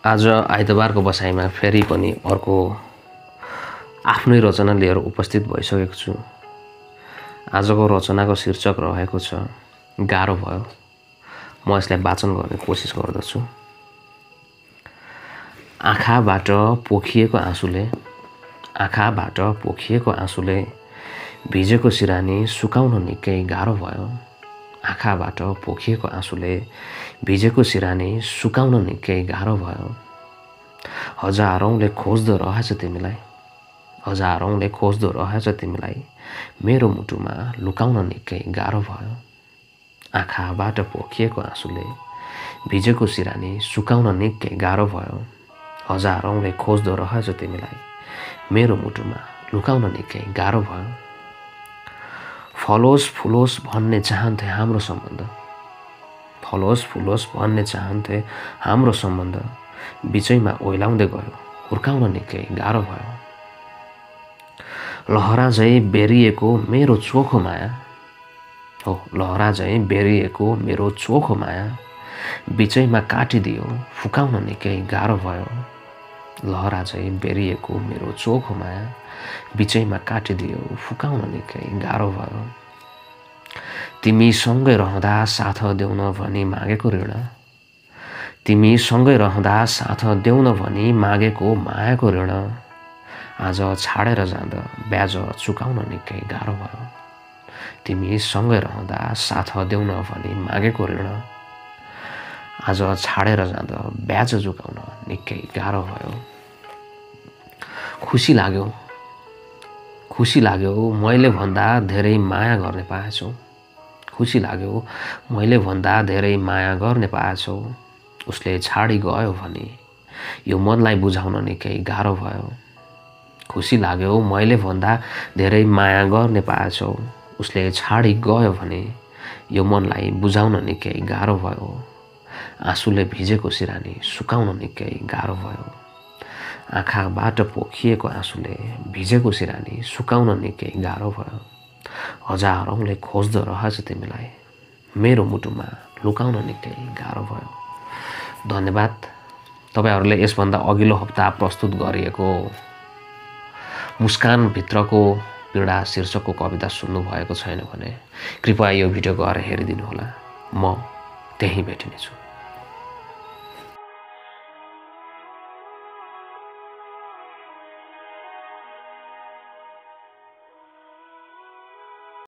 आज आइतबारको बसाइमा फेरि पनि अर्को आफ्नै रचना लिएर उपस्थित भइसकेको छु। आजको रचनाको शीर्षक रहेको छ गाह्रो भयो। म यसलाई वाचन गर्ने कोसिस गर्दछु। आँखाबाट पोखिएको आँसुले भिजेको सिरानी सुकाउन निकै गाह्रो भयो। आँखाबाट पोखिएको आँसुले भिजेको सिरानी सुकाउन निकै गाह्रो भयो। हजारौंले खोज्दो रहेछ तिमीलाई मेरो मुटुमा लुकाउन निकै गाह्रो भयो। आँखाबाट पोखिएको आँसुले भिजेको सिरानी सुकाउन निकै गाह्रो भयो। हजारौंले खोज्दो रहेछ तिमीलाई मेरो मुटुमा लुकाउन निकै गाह्रो भयो। फलोस् फुलोस् भन्ने चाहन्थे हाम्रो सम्बन्ध बिचैमा ओइलाउँदै गयो हुर्काउन निकै गाह्रो भयो। लहरा झै बेरिएको मेरो चोखो माया बिचैमा काटिदियो फुकाउन निकै गाह्रो भयो। लहरा झै बेरिएको मेरो चोखो माया बिचैमा काटिदियो फुकाउन निकै गाह्रो भयो। तिमी सँगै रहँदा साथ देउन भनी मागेको मायाको ऋण आज छाडेर जाँदा ब्याज चुकाउन निकै गाह्रो भयो। तिमी सँगै रहँदा साथ देउन भनी मागेको ऋण आज छाडेर जाँदा ब्याज चुकाउन निकै गाह्रो भयो। खुसी लाग्यो मैले भन्दा धेरै माया गर्ने पाएछौ। उसले छाडी गयो भने यो मनलाई बुझाउन निकै गाह्रो भयो। खुसी लाग्यो मैले भन्दा धेरै माया गर्ने पाएछौ। उसले छाडी गयो भने यो मनलाई बुझाउन निकै गाह्रो भयो। आँसुले भिजेको सिरानी सुकाउन निकै गाह्रो भयो। आँखाबाट पोखिएको आँसुले भिजेको सिरानी सुकाउन निकै गाह्रो भयो। हजारौंले खोज्दो रहेछ तिमीलाई मेरो मुटुमा लुकाउन निकै गाह्रो भयो। धन्यवाद। तपाईहरूले यसभन्दा अघिल्लो हप्ता प्रस्तुत गरिएको मुस्कानभित्रको पीडा शीर्षकको कविता सुन्नुभएको छैन भने कृपया यो भिडियो गएर हेरिदिनुहोला। म त्यहीँ भेटिनेछु।